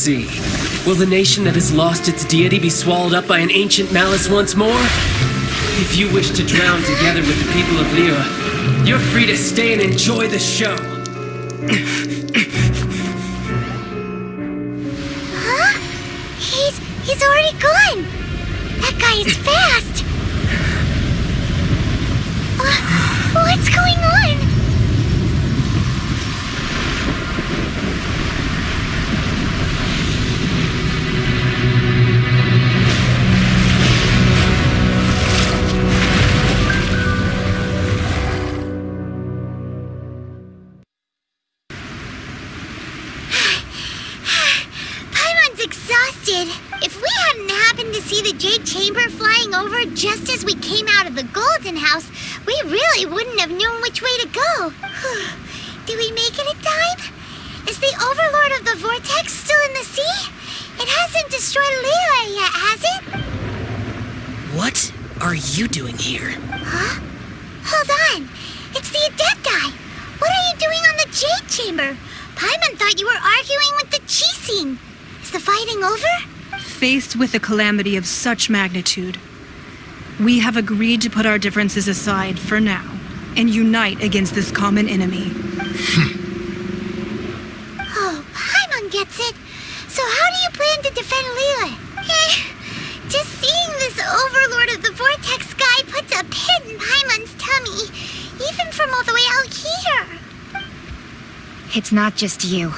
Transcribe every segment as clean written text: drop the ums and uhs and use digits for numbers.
see. Will the nation that has lost its deity be swallowed up by an ancient malice once more? If you wish to drown together with the people of Liyue, you're free to stay and enjoy the show. Huh? He's already gone. That guy is fast. What's going on? If we hadn't happened to see the Jade Chamber flying over just as we came out of the Golden House, we really wouldn't have known which way to go. Did we make it in time? Is the Overlord of the Vortex still in the sea? It hasn't destroyed Liyue yet, has it? What are you doing here? Huh? Hold on. It's the Adepti. What are you doing on the Jade Chamber? Paimon thought you were arguing with the Chising. Is the fighting over? Faced with a calamity of such magnitude, we have agreed to put our differences aside for now and unite against this common enemy. Oh, Paimon gets it. So how do you plan to defend Liyue? Just seeing this Overlord of the Vortex guy puts a pit in Paimon's tummy, even from all the way out here. It's not just you.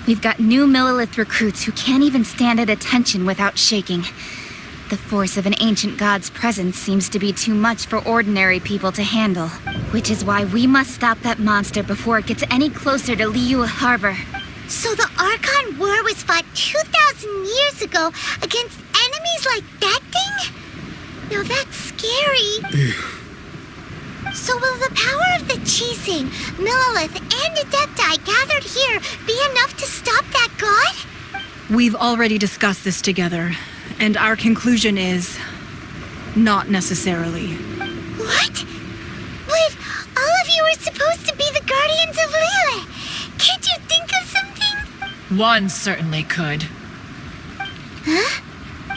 We've got new Millilith recruits who can't even stand at attention without shaking. The force of an ancient god's presence seems to be too much for ordinary people to handle. Which is why we must stop that monster before it gets any closer to Liyue Harbor. So the Archon War was fought 2,000 years ago against enemies like that thing? Now that's scary. So will the power of the Chising, Millilith, and Adepti gathered here be enough to stop that god? We've already discussed this together, and our conclusion is... not necessarily. What? But all of you are supposed to be the guardians of Liyue. Can't you think of something? One certainly could. Huh?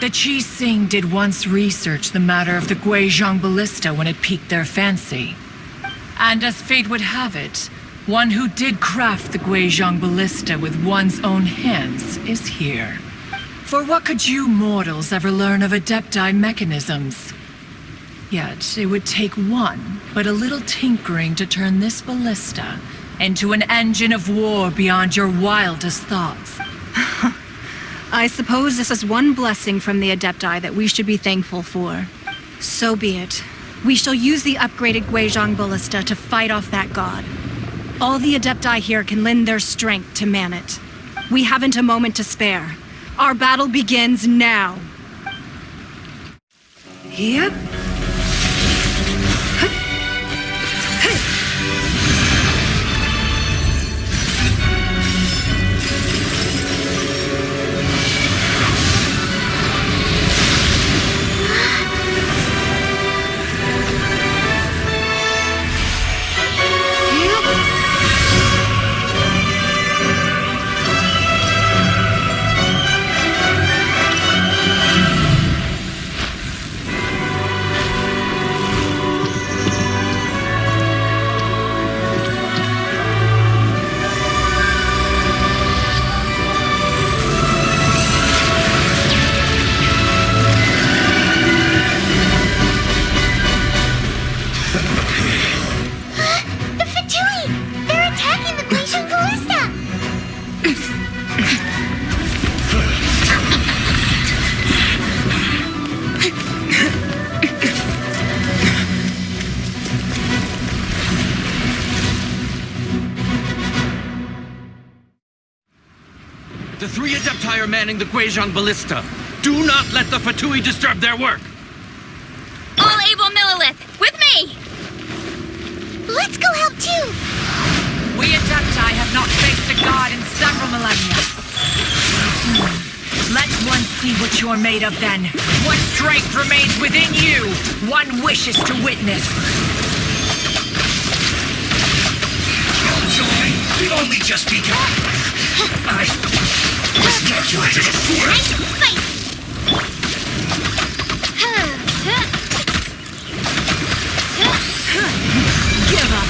The Chising did once research the matter of the Guizhong Ballista when it piqued their fancy. And as fate would have it, one who did craft the Guizhong Ballista with one's own hands is here. For what could you mortals ever learn of Adepti mechanisms? Yet it would take one, but a little tinkering to turn this ballista into an engine of war beyond your wildest thoughts. I suppose this is one blessing from the Adepti that we should be thankful for. So be it. We shall use the upgraded Guizhong Ballista to fight off that god. All the Adepti here can lend their strength to man it. We haven't a moment to spare. Our battle begins now. Yep. The three Adepti are manning the Guizhong Ballista. Do not let the Fatui disturb their work! All able Millilith, with me! Let's go help too! We Adepti have not faced a god in several millennia. Let one see what you're made of then. What strength remains within you, one wishes to witness. Joy, we've only just begun. Nice and spicy. Give up.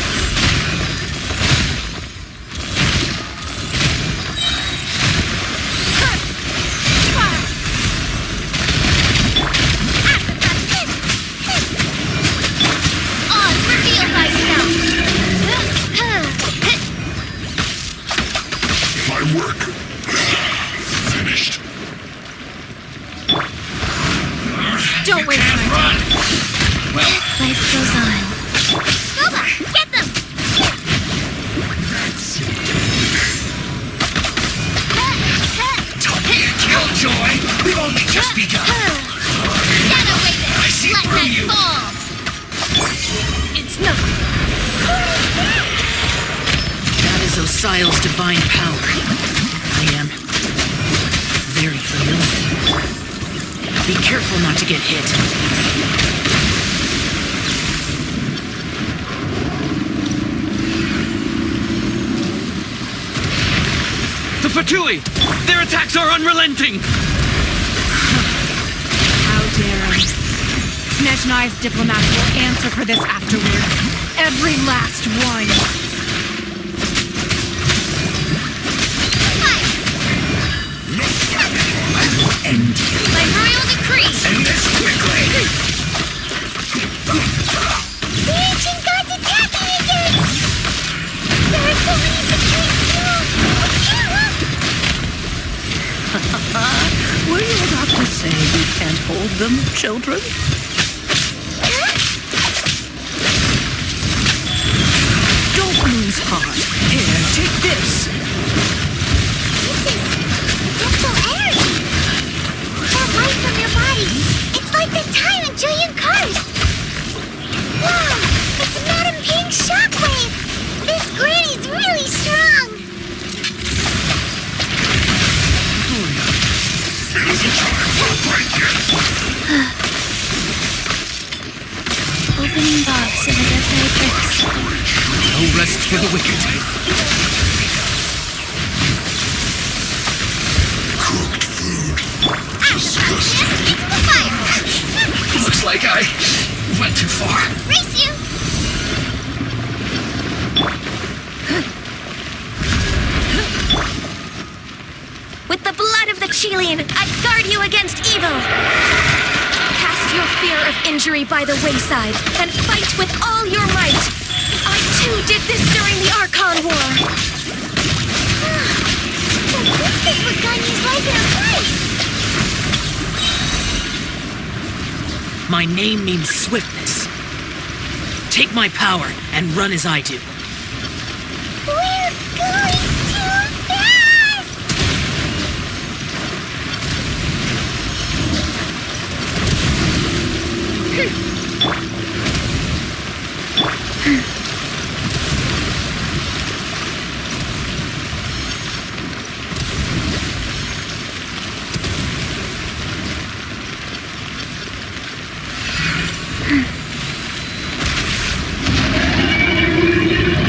Don't waste my time. Life goes on. Scuba, get them! Don't be a killjoy! We've only just begun! Get away there! I see Let through that you. fall! It's not. That is Osial's divine power. I am very familiar. Be careful not to get hit. The Fatui! Their attacks are unrelenting! How dare I? Snezhnai's diplomats will answer for this afterward. Every last one. I will end you. My royal decree! End this quickly! The ancient gods attacking again! There are so many betrayed Were you about to say we can't hold them, children? Don't lose heart. Here, take this. Ductile energy! That light from your body! It's like the time in Julian Cars! Wow! It's Madame Pink's shockwave! This granny's really strong! It isn't time for a break yet! Opening box of Adepti bricks. No rest for the wicked. Cooked food. Disgusting! Into the fire! Looks like I went too far. Race you! With the blood of the Chilean, I guard you against evil! Cast your fear of injury by the wayside, and fight with all your might! I too did this during the Archon War! So this is what Ganye's like in a place! My name means swiftness. Take my power and run as I do. We're going too fast!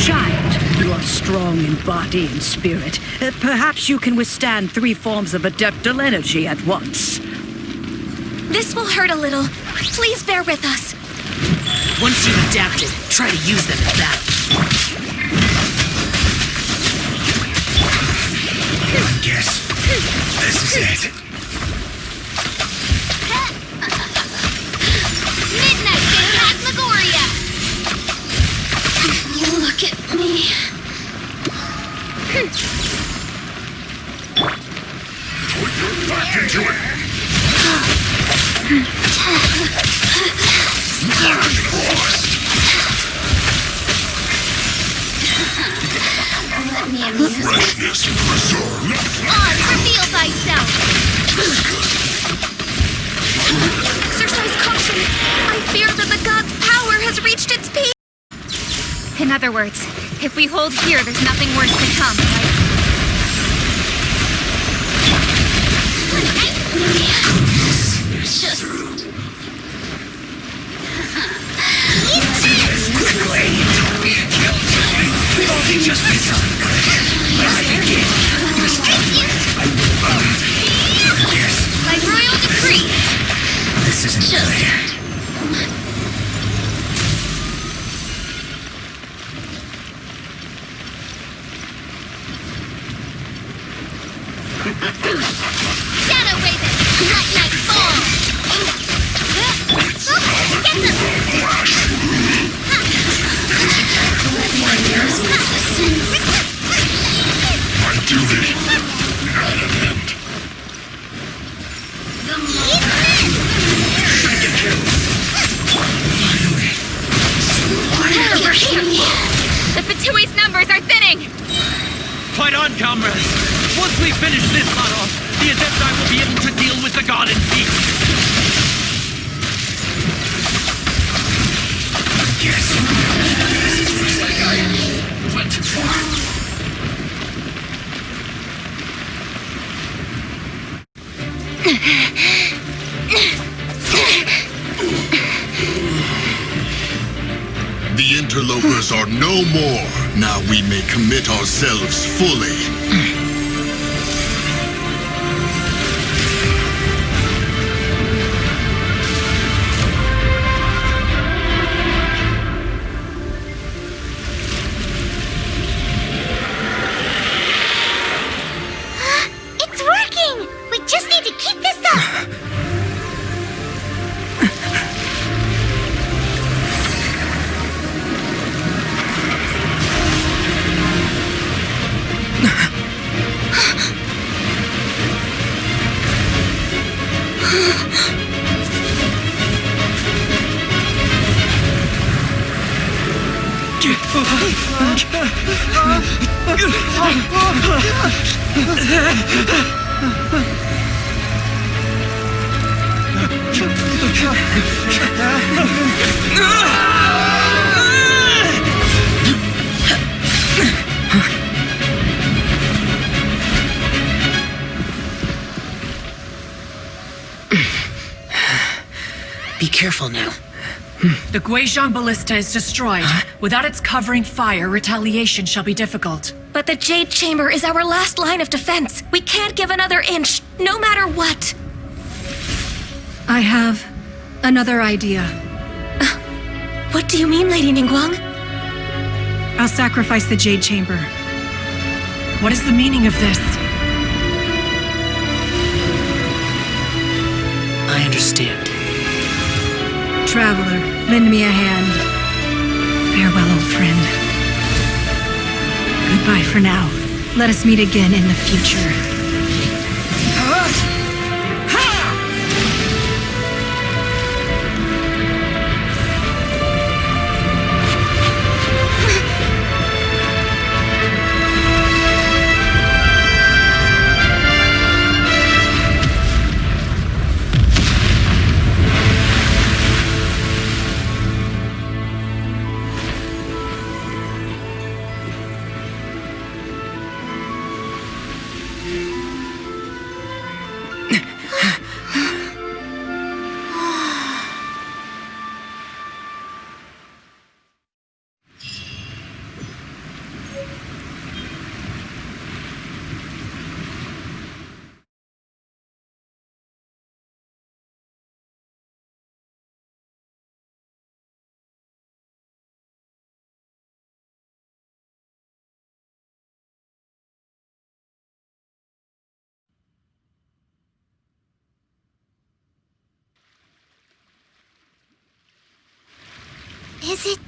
Child, you are strong in body and spirit. Perhaps you can withstand 3 forms of adeptal energy at once. This will hurt a little. Please bear with us. Once you've adapted, try to use them in battle. I guess this is it. Midnight Phantasmagoria! Look at me. Put your back into it. Let me amuse you. Freshness preserved. On, reveal thyself! Exercise caution. I fear that the god's power has reached its peak. In other words, if we hold here, there's nothing worse to come, right? Just... Quickly! Don't be a killjoy! We've only just begun. Let's begin. This time, I will Shadow Raven, let night fall! Get them! My duty at an end. The Fatui's numbers are thinning! Fight on, comrades! Once we finish this lot off, the Adepti will be able to deal with the god in peace! Yes. This looks like I went too far. The interlopers are no more. Now we may commit ourselves fully. It's working! We just need to keep this up! Be careful now. The Guizhong Ballista is destroyed. Without its covering fire, retaliation shall be difficult. But the Jade Chamber is our last line of defense. We can't give another inch, no matter what. I have another idea. What do you mean, Lady Ningguang? I'll sacrifice the Jade Chamber. What is the meaning of this? I understand. Traveler, lend me a hand. Farewell, old friend. Goodbye for now. Let us meet again in the future. Is it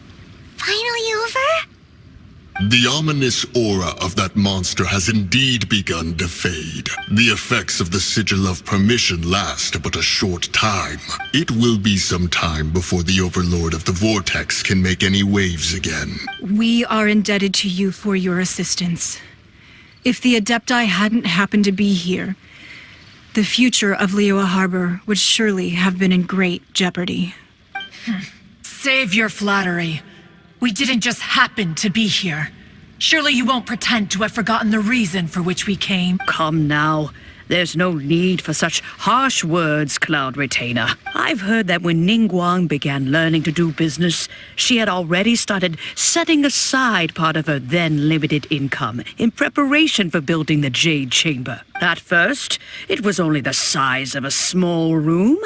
finally over? The ominous aura of that monster has indeed begun to fade. The effects of the Sigil of Permission last but a short time. It will be some time before the Overlord of the Vortex can make any waves again. We are indebted to you for your assistance. If the Adepti hadn't happened to be here, the future of Liyue Harbor would surely have been in great jeopardy. Save your flattery. We didn't just happen to be here. Surely you won't pretend to have forgotten the reason for which we came. Come now. There's no need for such harsh words, Cloud Retainer. I've heard that when Ningguang began learning to do business, she had already started setting aside part of her then limited income in preparation for building the Jade Chamber. At first, it was only the size of a small room,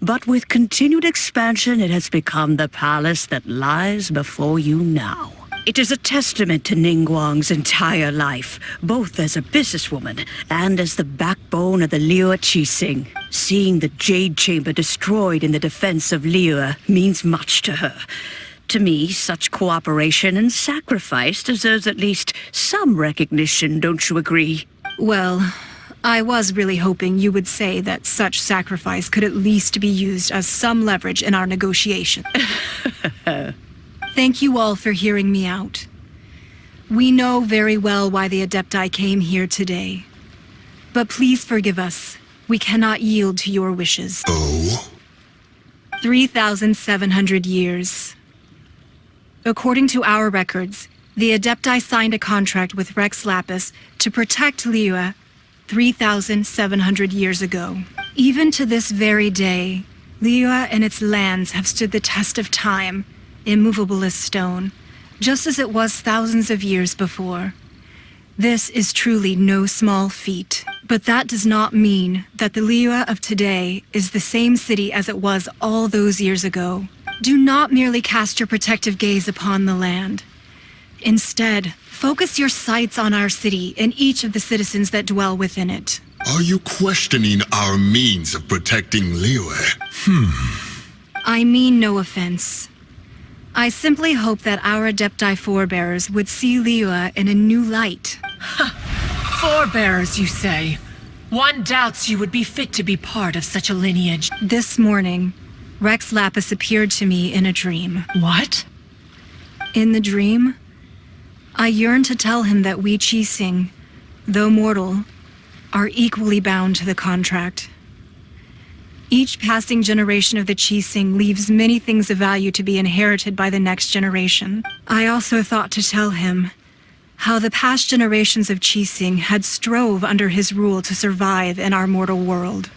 but with continued expansion, it has become the palace that lies before you now. It is a testament to Ningguang's entire life, both as a businesswoman and as the backbone of the Liyue Qixing. Seeing the Jade Chamber destroyed in the defense of Liyue means much to her. To me, such cooperation and sacrifice deserves at least some recognition, don't you agree? Well, I was really hoping you would say that such sacrifice could at least be used as some leverage in our negotiation. Thank you all for hearing me out. We know very well why the Adepti came here today. But please forgive us. We cannot yield to your wishes. Oh? 3,700 years. According to our records, the Adepti signed a contract with Rex Lapis to protect Liyue 3,700 years ago. Even to this very day, Liyue and its lands have stood the test of time, immovable as stone, just as it was thousands of years before. This is truly no small feat, but that does not mean that the Liyue of today is the same city as it was all those years ago. Do not merely cast your protective gaze upon the land. Instead, focus your sights on our city and each of the citizens that dwell within it. Are you questioning our means of protecting Liyue? I mean no offense. I simply hope that our Adepti forebears would see Liyue in a new light. Forebearers, you say? One doubts you would be fit to be part of such a lineage. This morning, Rex Lapis appeared to me in a dream. What? In the dream, I yearned to tell him that we Qixing, though mortal, are equally bound to the contract. Each passing generation of the Qixing leaves many things of value to be inherited by the next generation. I also thought to tell him how the past generations of Qixing had strove under his rule to survive in our mortal world,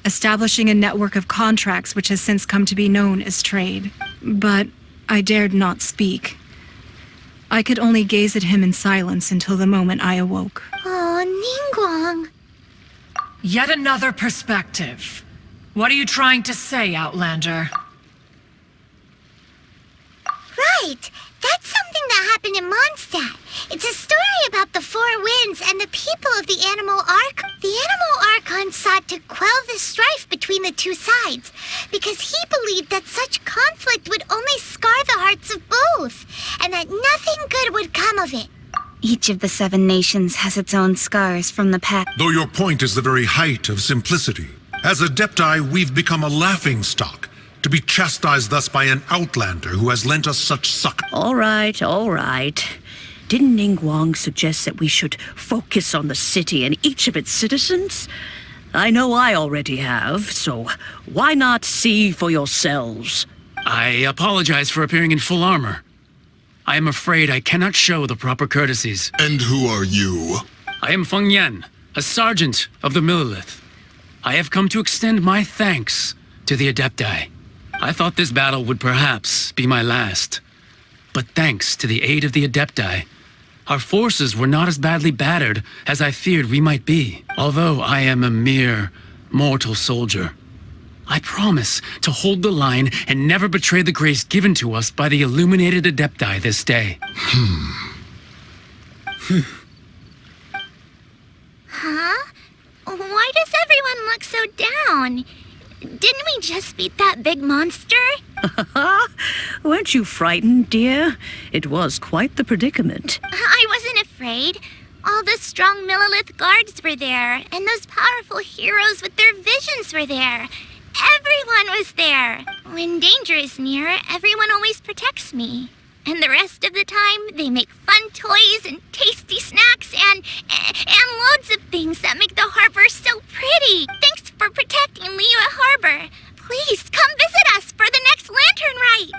establishing a network of contracts which has since come to be known as trade. But I dared not speak. I could only gaze at him in silence until the moment I awoke. Oh, Ningguang. Yet another perspective. What are you trying to say, Outlander? Right. That's something that happened in Mondstadt. It's a story about the Four Winds and the people of the Animal Ark. The Animal Archon sought to quell the strife between the two sides, because he believed that such conflict would only scar the hearts of both, and that nothing good would come of it. Each of the 7 nations has its own scars from the past. Though your point is the very height of simplicity. As Adepti, we've become a laughingstock, to be chastised thus by an outlander who has lent us such succor. All right. Didn't Ningguang suggest that we should focus on the city and each of its citizens? I know I already have, so why not see for yourselves? I apologize for appearing in full armor. I am afraid I cannot show the proper courtesies. And who are you? I am Feng Yan, a sergeant of the Millelith. I have come to extend my thanks to the Adepti. I thought this battle would perhaps be my last. But thanks to the aid of the Adepti, our forces were not as badly battered as I feared we might be. Although I am a mere mortal soldier, I promise to hold the line and never betray the grace given to us by the illuminated Adepti this day. Huh? Why does everyone look so down? Didn't we just beat that big monster? Weren't you frightened, dear? It was quite the predicament. I wasn't afraid. All the strong Millelith guards were there, and those powerful heroes with their visions were there. Everyone was there. When danger is near, everyone always protects me. And the rest of the time, they make fun toys and tasty snacks and loads of things that make the harbor so pretty. Thanks for protecting Liyue Harbor. Please come visit us for the next lantern rite.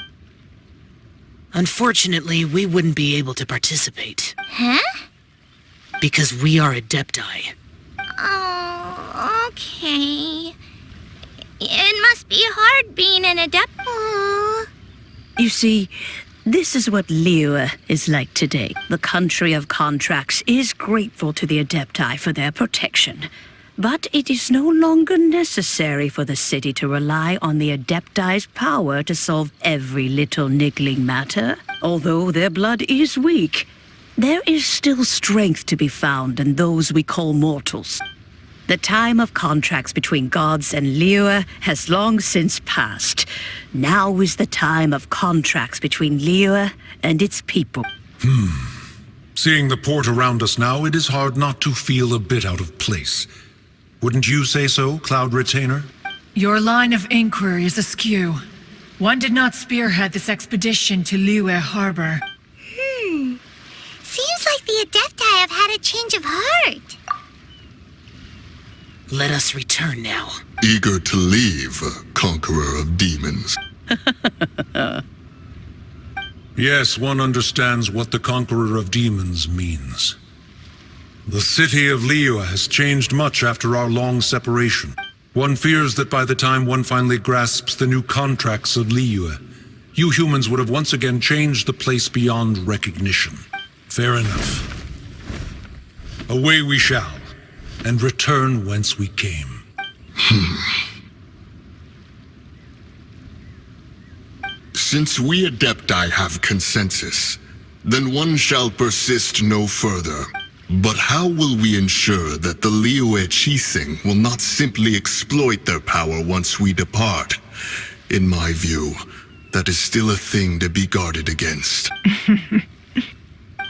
Unfortunately, we wouldn't be able to participate. Huh? Because we are Adepti. Oh, okay. It must be hard being an adept. Aww. You see, this is what Liyue is like today. The country of contracts is grateful to the Adepti for their protection. But it is no longer necessary for the city to rely on the Adepti's power to solve every little niggling matter. Although their blood is weak, there is still strength to be found in those we call mortals. The time of contracts between gods and Liyue has long since passed. Now is the time of contracts between Liyue and its people. Seeing the port around us now, it is hard not to feel a bit out of place. Wouldn't you say so, Cloud Retainer? Your line of inquiry is askew. One did not spearhead this expedition to Liyue Harbor. Seems like the Adepti have had a change of heart. Let us return now. Eager to leave, conqueror of demons. Yes, one understands what the Conqueror of Demons means. The city of Liyue has changed much after our long separation. One fears that by the time one finally grasps the new contracts of Liyue, you humans would have once again changed the place beyond recognition. Fair enough. Away we shall, and return whence we came. Since we Adepti have consensus, then one shall persist no further. But how will we ensure that the Liyue Chising will not simply exploit their power once we depart? In my view, that is still a thing to be guarded against.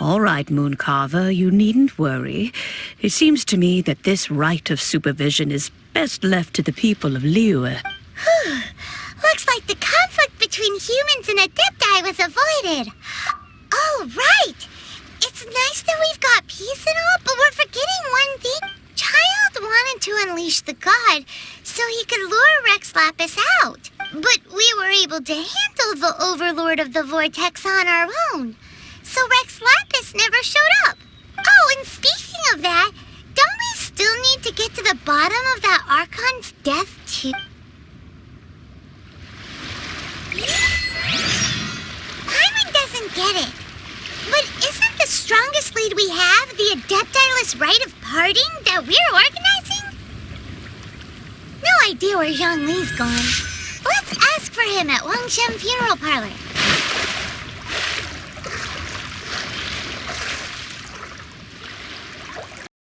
All right, Mooncarver, you needn't worry. It seems to me that this right of supervision is best left to the people of Liyue. Looks like the conflict between humans and Adepti was avoided. Oh, right! It's nice that we've got peace and all, but we're forgetting one thing. Childe wanted to unleash the god so he could lure Rex Lapis out. But we were able to handle the Overlord of the Vortex on our own. So Rex Lapis never showed up. Oh, and speaking of that, don't we still need to get to the bottom of that Archon's death too? Paimon doesn't get it. But isn't the strongest lead we have the Adepti-less rite of parting that we're organizing? No idea where Zhang Li's going. Let's ask for him at Wangshan Funeral Parlor.